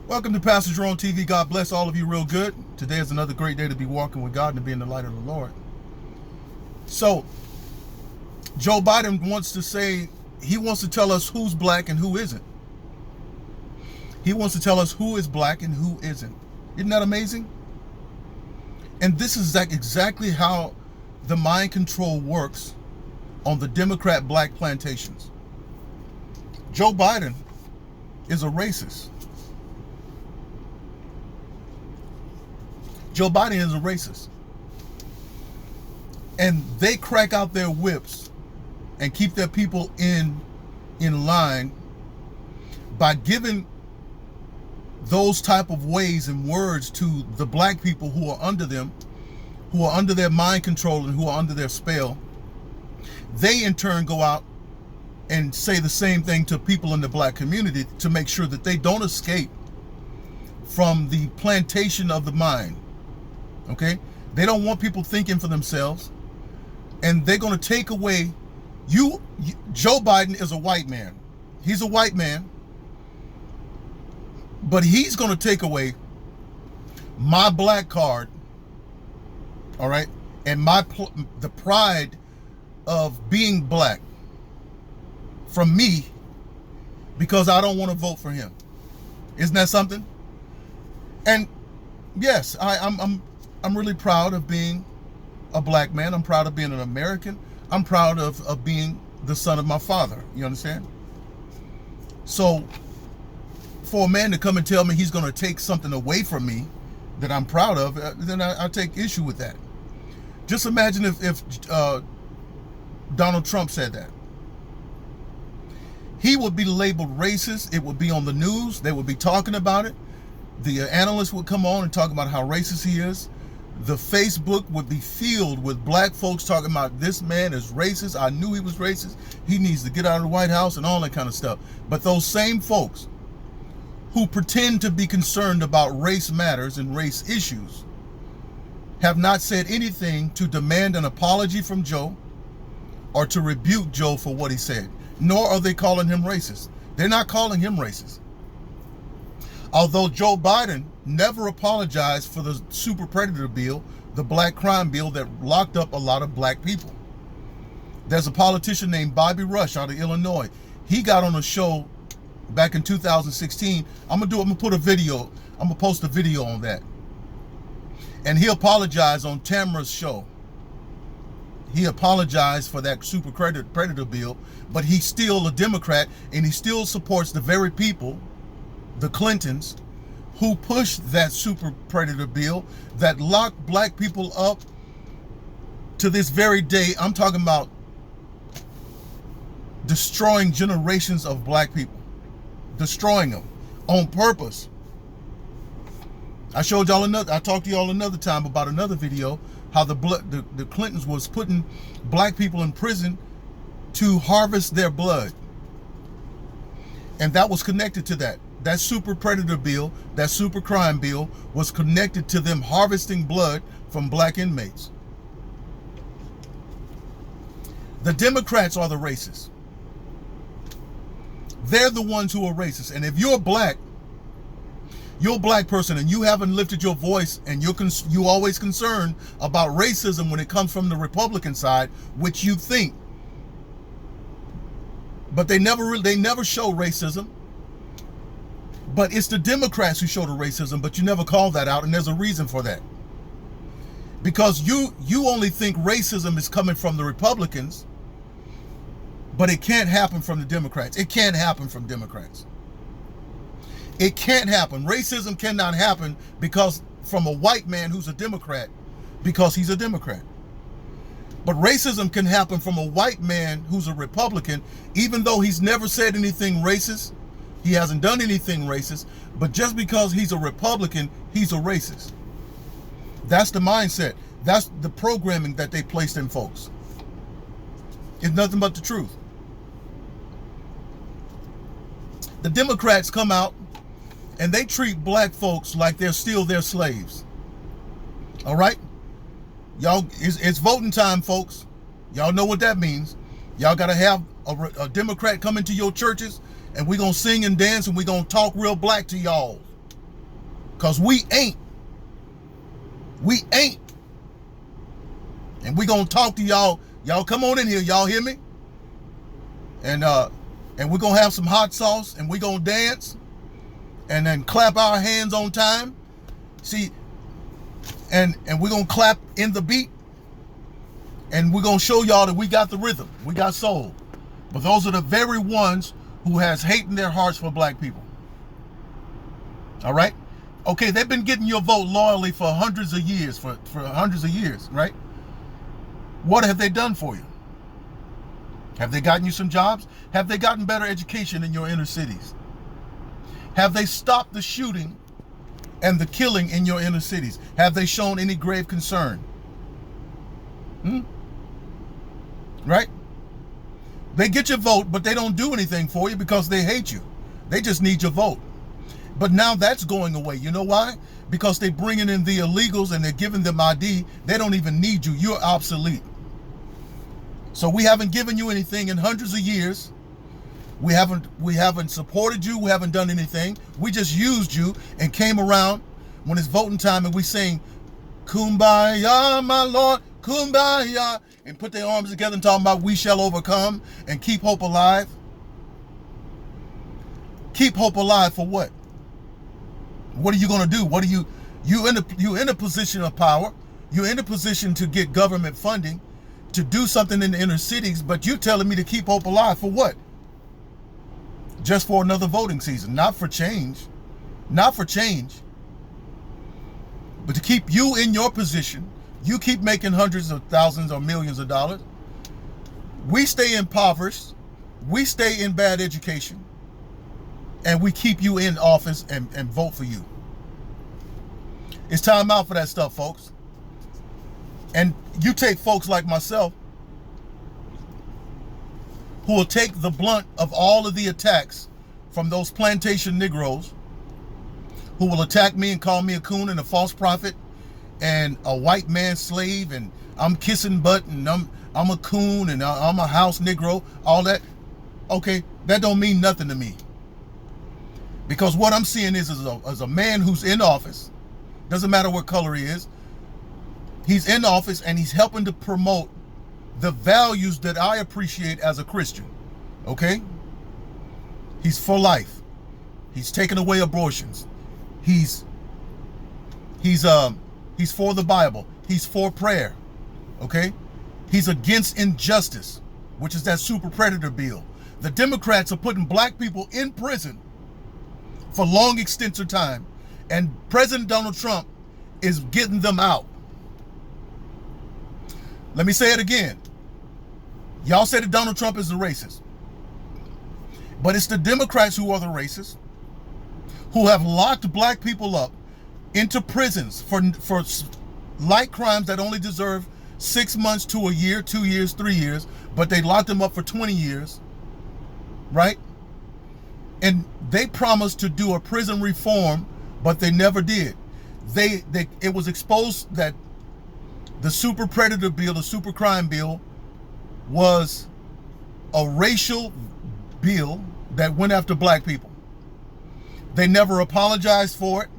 Welcome to Pastor Jerone TV. God bless all of you real good. Today is another great day to be walking with God and to be in the light of the Lord. So, Joe Biden wants to say, he wants to tell us who's black and who isn't. He wants to tell us who is black and who isn't. Isn't that amazing? And this is exactly how the mind control works on the Democrat black plantations. Joe Biden is a racist. Joe Biden is a racist. And they crack out their whips and keep their people in line by giving those type of ways and words to the black people who are under them, who are under their mind control and who are under their spell. They in turn go out and say the same thing to people in the black community to make sure that they don't escape from the plantation of the mind. Okay? They don't want people thinking for themselves. And they're going to take away Joe Biden is a white man. He's a white man. But he's going to take away my black card. All right? And the pride of being black from me because I don't want to vote for him. Isn't that something? And yes, I'm really proud of being a black man. I'm proud of being an American. I'm proud of being the son of my father. You understand? So for a man to come and tell me he's going to take something away from me that I'm proud of, then I take issue with that. Just imagine if Donald Trump said that. He would be labeled racist. It would be on the news. They would be talking about it. The analysts would come on and talk about how racist he is. The Facebook would be filled with black folks talking about this man is racist. I knew he was racist. He needs to get out of the White House and all that kind of stuff. But those same folks who pretend to be concerned about race matters and race issues have not said anything to demand an apology from Joe or to rebuke Joe for what he said, nor are they calling him racist. They're not calling him racist. Although Joe Biden never apologized for the super predator bill, the black crime bill that locked up a lot of black people. There's a politician named Bobby Rush out of Illinois. He got on a show back in 2016. I'm gonna post a video on that. And he apologized on Tamara's show. He apologized for that super predator bill, but he's still a Democrat and he still supports the very people, the Clintons, who pushed that super predator bill that locked black people up to this very day. I'm talking about destroying generations of black people, destroying them on purpose. I talked to y'all another time about another video how the Clintons was putting black people in prison to harvest their blood. And that was connected to that. That super predator bill, that super crime bill was connected to them harvesting blood from black inmates. The Democrats are the racists. They're the ones who are racist. And if you're a black person and you haven't lifted your voice and you always concerned about racism when it comes from the Republican side, which you think, but they never show racism. But it's the Democrats who show the racism, but you never call that out, and there's a reason for that. Because you only think racism is coming from the Republicans, but it can't happen from the Democrats. It can't happen from Democrats. It can't happen. Racism cannot happen because from a white man who's a Democrat, because he's a Democrat. But racism can happen from a white man who's a Republican, even though he's never said anything racist. He hasn't done anything racist, but just because he's a Republican, he's a racist. That's the mindset. That's the programming that they placed in folks. It's nothing but the truth. The Democrats come out and they treat black folks like they're still their slaves. All right? Y'all, it's voting time, folks. Y'all know what that means. Y'all got to have a Democrat come into your churches, and we're going to sing and dance, and we're going to talk real black to y'all. Because we ain't. We ain't. And we gonna talk to y'all. Y'all come on in here. Y'all hear me? And we're gonna have some hot sauce and we're gonna dance and then clap our hands on time. See, and we're gonna clap in the beat. And we're gonna show y'all that we got the rhythm. We got soul. But those are the very ones who has hate in their hearts for black people. All right? Okay, they've been getting your vote loyally for hundreds of years, for hundreds of years, right? What have they done for you? Have they gotten you some jobs? Have they gotten better education in your inner cities? Have they stopped the shooting and the killing in your inner cities? Have they shown any grave concern? Right? They get your vote, but they don't do anything for you because they hate you. They just need your vote. But now that's going away. You know why? Because they're bringing in the illegals and they're giving them ID. They don't even need you. You're obsolete. So we haven't given you anything in hundreds of years. We haven't supported you. We haven't done anything. We just used you and came around when it's voting time and we sing, "Kumbaya, my Lord, Kumbaya," and put their arms together and talking about we shall overcome and keep hope alive. Keep hope alive for what? What are you going to do? What are you in a position of power? You're in a position to get government funding to do something in the inner cities, but you're telling me to keep hope alive for what? Just for another voting season, not for change. Not for change. But to keep you in your position, you keep making hundreds of thousands or millions of dollars. We stay impoverished. We stay in bad education. And we keep you in office and vote for you. It's time out for that stuff, folks. And you take folks like myself who will take the blunt of all of the attacks from those plantation Negroes who will attack me and call me a coon and a false prophet and a white man slave and I'm kissing butt and I'm a coon and I'm a house Negro, all that. Okay, that don't mean nothing to me. Because what I'm seeing is a man who's in office, doesn't matter what color he is, he's in office and he's helping to promote the values that I appreciate as a Christian. Okay? He's for life. He's taking away abortions. He's for the Bible. He's for prayer. Okay? He's against injustice, which is that super predator bill. The Democrats are putting black people in prison for long extents of time, and President Donald Trump is getting them out. Let me say it again. Y'all say that Donald Trump is a racist, but it's the Democrats who are the racists, who have locked black people up into prisons for light crimes that only deserve 6 months to a year, 2 years, 3 years, but they locked them up for 20 years, right? And they promised to do a prison reform, but they never did. It was exposed that the super predator bill, the super crime bill, was a racial bill that went after black people. They never apologized for it,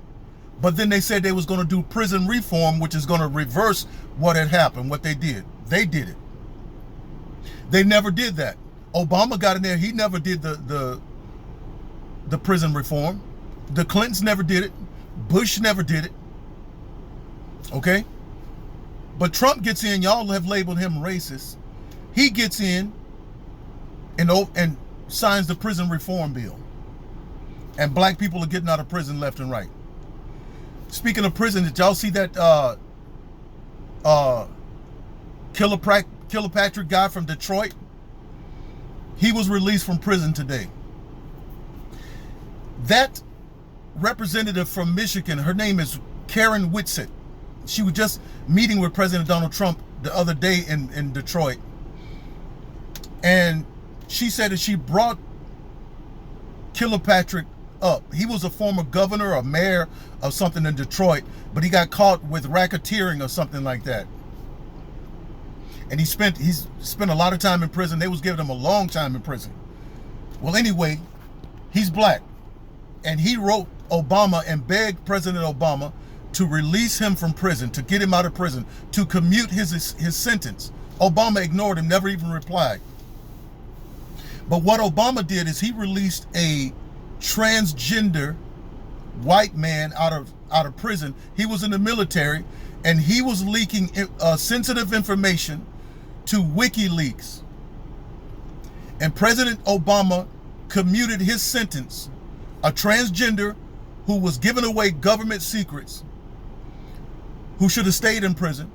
but then they said they was going to do prison reform, which is going to reverse what had happened, what they did. They did it. They never did that. Obama got in there. He never did the prison reform. The Clintons never did it. Bush never did it. Okay? But Trump gets in. Y'all have labeled him racist. He gets in and signs the prison reform bill. And black people are getting out of prison left and right. Speaking of prison, did y'all see that Kilpatrick guy from Detroit? He was released from prison today. That representative from Michigan, her name is Karen Whitsett. She was just meeting with President Donald Trump the other day in Detroit. And she said that she brought Kilpatrick up. He was a former governor or mayor of something in Detroit, but he got caught with racketeering or something like that. And he's spent a lot of time in prison. They was giving him a long time in prison. Well, anyway, he's black. And he wrote Obama and begged President Obama to release him from prison, to get him out of prison, to commute his sentence. Obama ignored him, never even replied. But what Obama did is he released a transgender white man out of prison. He was in the military, and he was leaking sensitive information to WikiLeaks. And President Obama commuted his sentence. A transgender who was giving away government secrets, who should have stayed in prison.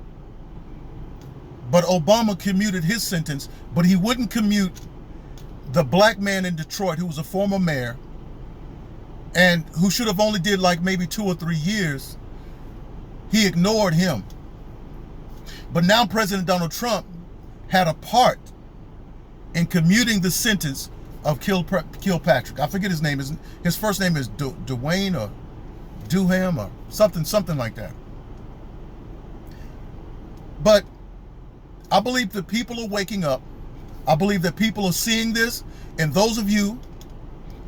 But Obama commuted his sentence, but he wouldn't commute the black man in Detroit who was a former mayor and who should have only did like maybe 2 or 3 years. He ignored him. But now President Donald Trump had a part in commuting the sentence of Kilpatrick. I forget his name. His first name is Dwayne or Duham or something like that. But I believe that people are waking up. I believe that people are seeing this. And those of you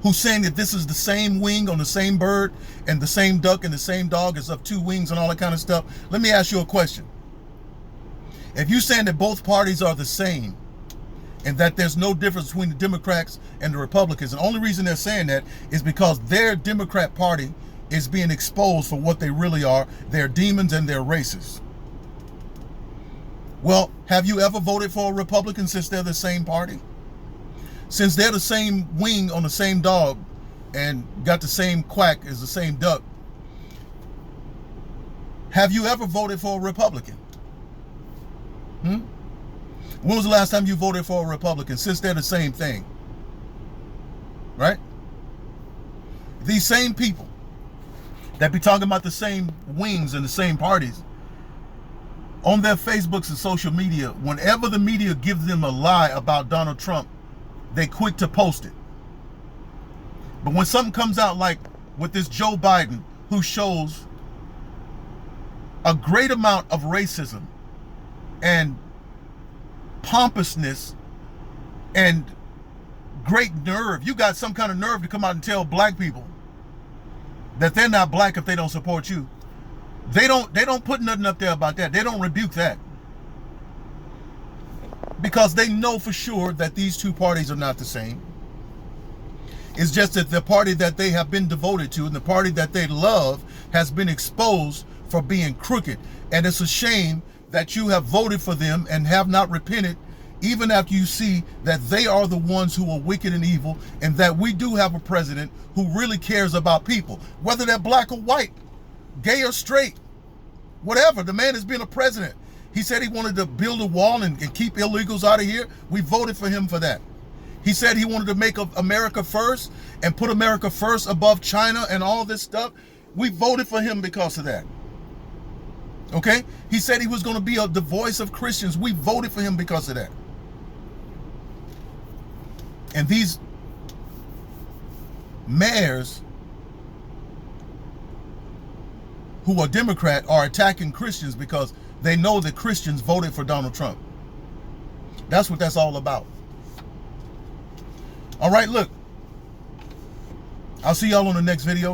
who saying that this is the same wing on the same bird and the same duck and the same dog is of 2 wings and all that kind of stuff, let me ask you a question. If you're saying that both parties are the same and that there's no difference between the Democrats and the Republicans, and the only reason they're saying that is because their Democrat Party is being exposed for what they really are. They're demons and they're racists. Well, have you ever voted for a Republican since they're the same party? Since they're the same wing on the same dog and got the same quack as the same duck, have you ever voted for a Republican? When was the last time you voted for a Republican since they're the same thing? Right? These same people that be talking about the same wings and the same parties, on their Facebooks and social media, whenever the media gives them a lie about Donald Trump, they quick to post it. But when something comes out like with this Joe Biden, who shows a great amount of racism and pompousness and great nerve, you got some kind of nerve to come out and tell black people that they're not black if they don't support you. They don't put nothing up there about that. They don't rebuke that. Because they know for sure that these two parties are not the same. It's just that the party that they have been devoted to and the party that they love has been exposed for being crooked. And it's a shame that you have voted for them and have not repented, even after you see that they are the ones who are wicked and evil, and that we do have a president who really cares about people, whether they're black or white, gay or straight, whatever. The man has been a president. He said he wanted to build a wall and keep illegals out of here. We voted for him for that. He said he wanted to make America first and put America first above China and all this stuff. We voted for him because of that. Okay? He said he was going to be the voice of Christians. We voted for him because of that. And these mayors who are Democrat are attacking Christians because they know that Christians voted for Donald Trump. That's what that's all about. All right, look. I'll see y'all on the next video.